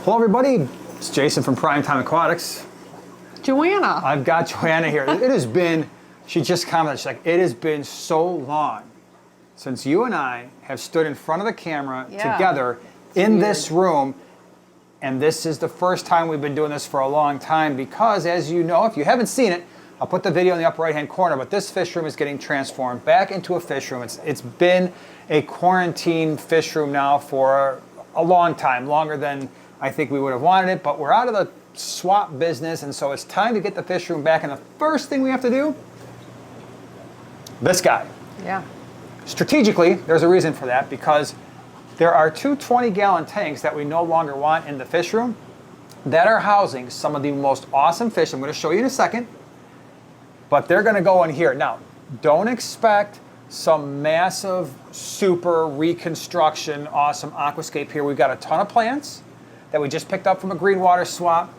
Hello everybody, it's Jason from Primetime Aquatics. Joanna. I've got Joanna here. It has been, she just commented, she's like, it has been so long since you and I have stood in front of the camera together in this room. And this is the first time we've been doing this for a long time because, as you know, if you haven't seen it, I'll put the video in the upper right hand corner, but this fish room is getting transformed back into a fish room. It's been a quarantine fish room now for a long time, longer than I think we would have wanted it, but we're out of the swap business, and so it's time to get the fish room back. And the first thing we have to do, this guy. Yeah. Strategically, there's a reason for that, because there are two 20-gallon tanks that we no longer want in the fish room that are housing some of the most awesome fish. I'm going to show you in a second, but they're going to go in here. Now, don't expect some massive, super reconstruction, awesome aquascape here. We've got a ton of plants that we just picked up from a green water swap.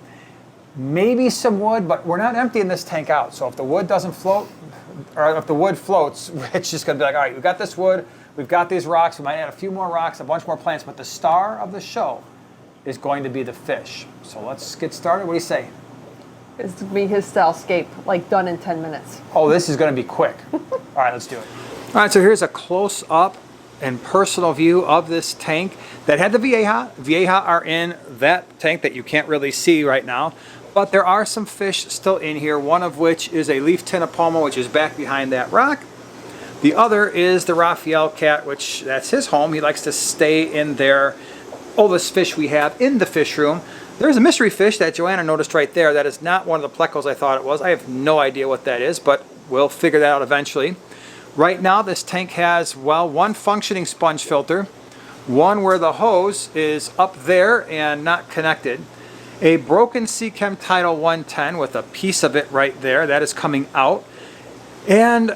Maybe some wood, but we're not emptying this tank out. So if the wood doesn't float, or if the wood floats, it's just gonna be like, all right, we've got this wood, we've got these rocks, we might add a few more rocks, a bunch more plants, but the star of the show is going to be the fish. So let's get started. What do you say? It's to be his style scape, like done in 10 minutes. Oh, this is gonna be quick. All right, let's do it. All right, so here's a close-up and personal view of this tank that had the Vieja. Vieja are in that tank that you can't really see right now, but there are some fish still in here, one of which is a leaf tinapoma, which is back behind that rock. The other is the Raphael cat, which that's his home. He likes to stay in there. Oldest fish we have in the fish room. There's a mystery fish that Joanna noticed right there. That is not one of the plecos I thought it was. I have no idea what that is, but we'll figure that out eventually. Right now, this tank has, well, one functioning sponge filter, one where the hose is up there and not connected, a broken Seachem Tidal 110 with a piece of it right there that is coming out, and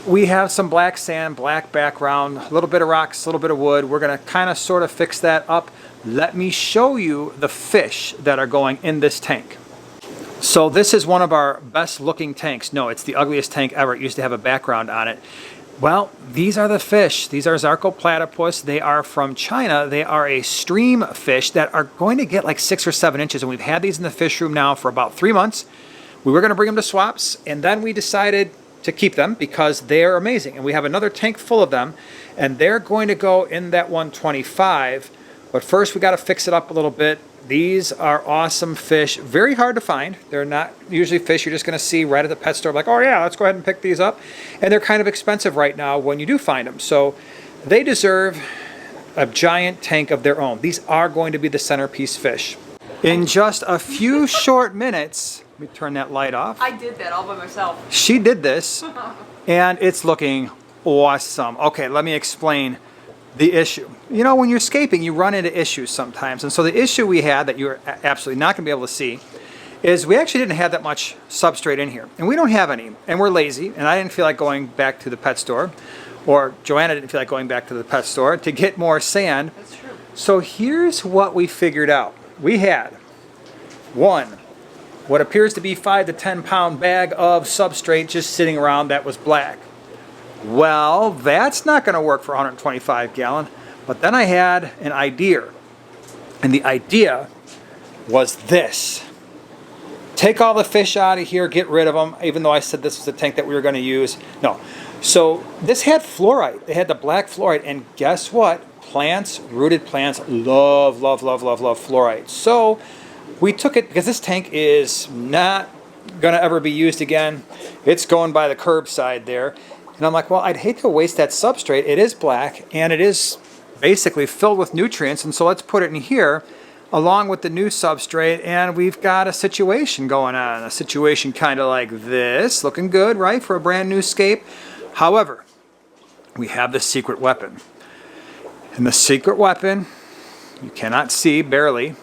we have some black sand, black background, a little bit of rocks, a little bit of wood. We're going to kind of sort of fix that up. Let me show you the fish that are going in this tank. So this is one of our best looking tanks. No, it's the ugliest tank ever. It used to have a background on it. Well, these are the fish. These are Zacco platypus. They are from China. They are a stream fish that are going to get like 6 or 7 inches. And we've had these in the fish room now for about 3 months. We were going to bring them to swaps, and then we decided to keep them because they're amazing. And we have another tank full of them, and they're going to go in that 125. But first we got to fix it up a little bit. These are awesome fish, very hard to find. They're not usually fish you're just going to see right at the pet store, like, oh yeah, let's go ahead and pick these up. And they're kind of expensive right now when you do find them. So they deserve a giant tank of their own. These are going to be the centerpiece fish. In just a few short minutes, let me turn that light off. I did that all by myself. She did this, and it's looking awesome. Okay, let me explain the issue. You know, when you're scaping, you run into issues sometimes. And so the issue we had that you're absolutely not going to be able to see is we actually didn't have that much substrate in here. And we don't have any. And we're lazy. And I didn't feel like going back to the pet store. Or Joanna didn't feel like going back to the pet store to get more sand. That's true. So here's what we figured out. We had what appears to be 5 to 10 pound bag of substrate just sitting around that was black. Well, that's not going to work for 125 gallon. But then I had an idea. And the idea was this. Take all the fish out of here, get rid of them, even though I said this was the tank that we were going to use. No. So this had fluorite. They had the black fluorite. And guess what? Plants, rooted plants, love fluorite. So we took it, because this tank is not going to ever be used again. It's going by the curbside there. And I'm like, well, I'd hate to waste that substrate. It is black, and it is basically filled with nutrients, and so let's put it in here along with the new substrate, and we've got a situation going on. A situation kind of like this. Looking good, right, for a brand new scape. However, we have the secret weapon. And the secret weapon, you cannot see, barely,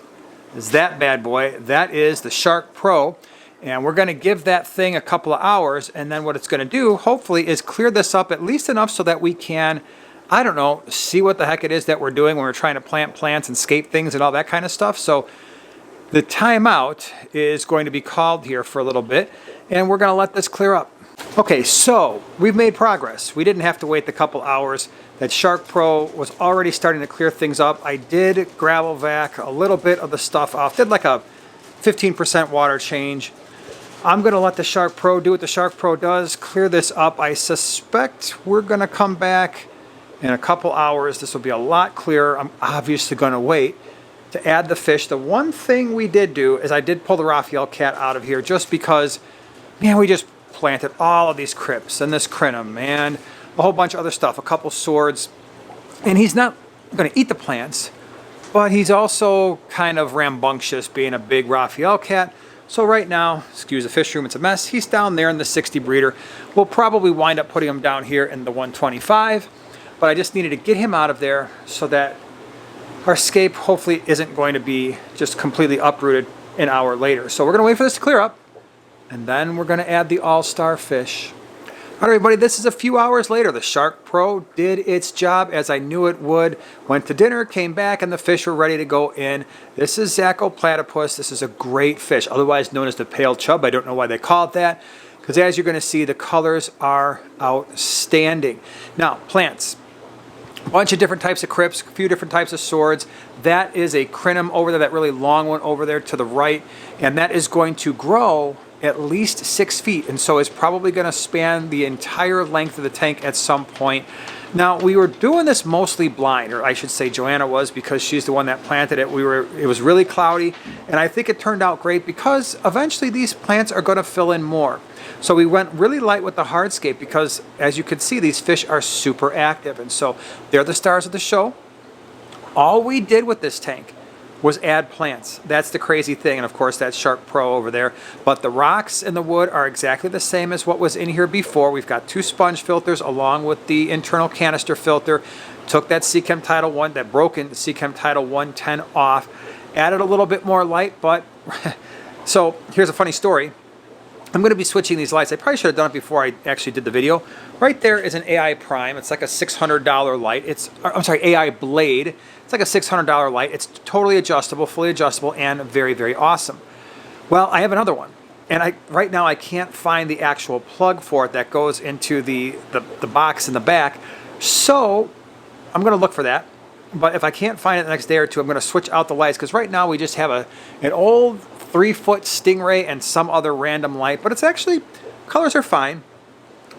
is that bad boy. That is the Shark Pro. And we're going to give that thing a couple of hours, and then what it's going to do, hopefully, is clear this up at least enough so that we can, I don't know, see what the heck it is that we're doing when we're trying to plant plants and scape things and all that kind of stuff. So the timeout is going to be called here for a little bit, and we're going to let this clear up. Okay, so we've made progress. We didn't have to wait the couple hours that Shark Pro was already starting to clear things up. I did gravel vac a little bit of the stuff off, did like a 15% water change. I'm gonna let the Shark Pro do what the Shark Pro does, clear this up. I suspect we're gonna come back in a couple hours. This will be a lot clearer. I'm obviously gonna wait to add the fish. The one thing we did do is I did pull the Raphael cat out of here just because, man, we just planted all of these crypts and this crinum and a whole bunch of other stuff, a couple swords. And he's not gonna eat the plants, but he's also kind of rambunctious being a big Raphael cat. So right now, excuse the fish room, it's a mess. He's down there in the 60 breeder. We'll probably wind up putting him down here in the 125, but I just needed to get him out of there so that our scape hopefully isn't going to be just completely uprooted an hour later. So we're gonna wait for this to clear up, and then we're gonna add the all-star fish. All right, everybody, this is a few hours later. The Shark Pro did its job as I knew it would. Went to dinner, came back, and the fish were ready to go in. This is Zacco platypus. This is a great fish, otherwise known as the pale chub. I don't know why they call it that, because as you're going to see, the colors are outstanding. Now, plants. A bunch of different types of crypts, a few different types of swords. That is a crinum over there, that really long one over there to the right, and that is going to grow at least 6 feet, and so it's probably going to span the entire length of the tank at some point. Now, we were doing this mostly blind, or I should say Joanna was, because she's the one that planted it. It was really cloudy, and I think it turned out great because eventually these plants are going to fill in more. So we went really light with the hardscape because, as you can see, these fish are super active, and so they're the stars of the show. All we did with this tank was add plants. That's the crazy thing, and of course that's Shark Pro over there. But the rocks and the wood are exactly the same as what was in here before. We've got 2 sponge filters along with the internal canister filter. Took that Seachem Tidal 1, that broken Seachem Tidal 110 off. Added a little bit more light, but so here's a funny story. I'm going to be switching these lights. I probably should have done it before I actually did the video. Right there is an AI Prime. It's like a $600 light. I'm sorry, AI Blade. It's like a $600 light. It's totally adjustable, fully adjustable, and very, very awesome. Well, I have another one, and right now I can't find the actual plug for it that goes into the box in the back. So I'm going to look for that. But if I can't find it the next day or two, I'm going to switch out the lights, because right now we just have an old 3-foot Stingray and some other random light. But it's actually, colors are fine.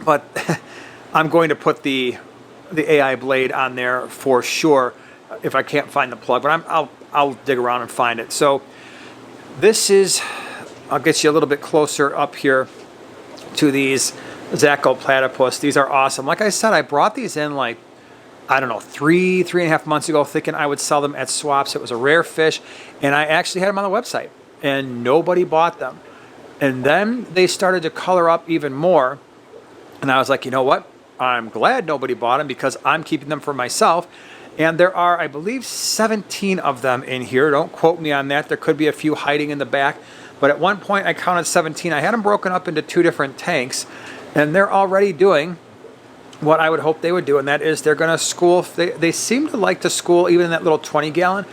But I'm going to put the AI Blade on there for sure if I can't find the plug. But I'll dig around and find it. So this is, I'll get you a little bit closer up here to these Zacco platypus. These are awesome. Like I said, I brought these in like, I don't know, 3.5 months ago, thinking I would sell them at swaps. It was a rare fish, and I actually had them on the website, and nobody bought them. And then they started to color up even more, and I was like, you know what? I'm glad nobody bought them because I'm keeping them for myself. And there are, I believe, 17 of them in here. Don't quote me on that. There could be a few hiding in the back, but at one point I counted 17. I had them broken up into 2 different tanks, and they're already doing what I would hope they would do, and that is they're going to school. They seem to like to school even in that little 20-gallon,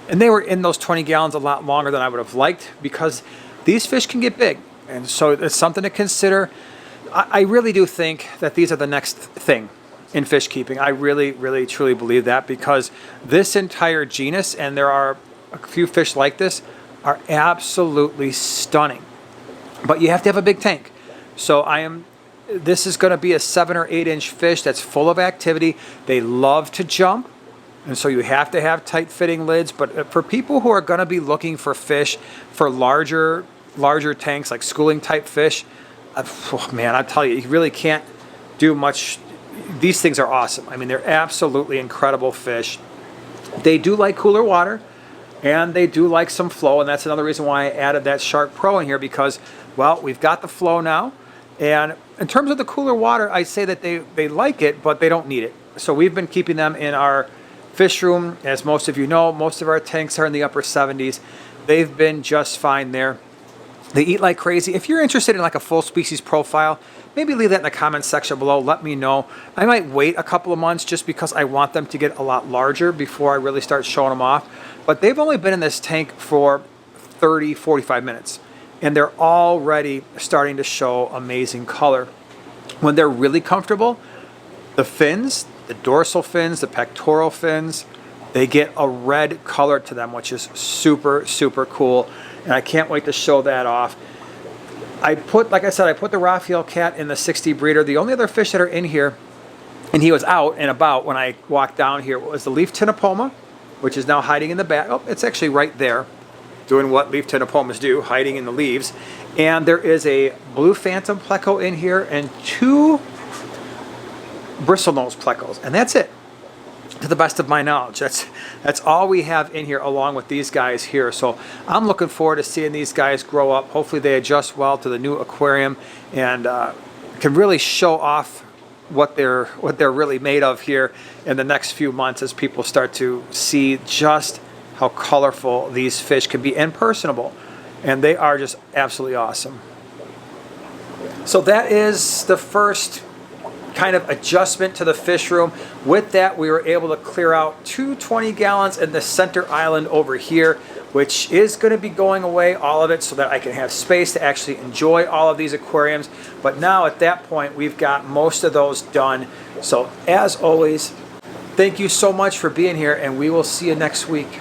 and they were in those 20 gallons a lot longer than I would have liked because these fish can get big, and so it's something to consider. I really do think that these are the next thing in fish keeping. I really, really, truly believe that, because this entire genus, and there are a few fish like this, are absolutely stunning. But you have to have a big tank. So this is going to be a 7 or 8 inch fish that's full of activity. They love to jump, and so you have to have tight fitting lids. But for people who are going to be looking for fish for larger tanks, like schooling type fish, oh man, I tell you, you really can't do much. These things are awesome. I mean, they're absolutely incredible fish. They do like cooler water, and they do like some flow, and that's another reason why I added that Shark Pro in here, because, well, we've got the flow now. And in terms of the cooler water, I say that they like it, but they don't need it. So we've been keeping them in our fish room. As most of you know, most of our tanks are in the upper 70s. They've been just fine there. They eat like crazy. If you're interested in like a full species profile, maybe leave that in the comments section below. Let me know. I might wait a couple of months just because I want them to get a lot larger before I really start showing them off. But they've only been in this tank for 30, 45 minutes. And they're already starting to show amazing color. When they're really comfortable, the fins, the dorsal fins, the pectoral fins, they get a red color to them, which is super, super cool. And I can't wait to show that off. Like I said, I put the Raphael cat in the 60 breeder. The only other fish that are in here, and he was out and about when I walked down here, was the leaf tinapoma, which is now hiding in the back. Oh, it's actually right there, doing what leaf tinapomas do, hiding in the leaves. And there is a blue phantom pleco in here and 2 bristlenose plecos, and that's it, to the best of my knowledge. That's all we have in here, along with these guys here. So I'm looking forward to seeing these guys grow up. Hopefully they adjust well to the new aquarium and can really show off what they're really made of here in the next few months, as people start to see just how colorful these fish can be and personable. And they are just absolutely awesome. So that is the first kind of adjustment to the fish room. With that, we were able to clear out 2 20 gallons in the center island over here, which is going to be going away, all of it, so that I can have space to actually enjoy all of these aquariums. But now at that point, we've got most of those done. So as always, thank you so much for being here, and we will see you next week.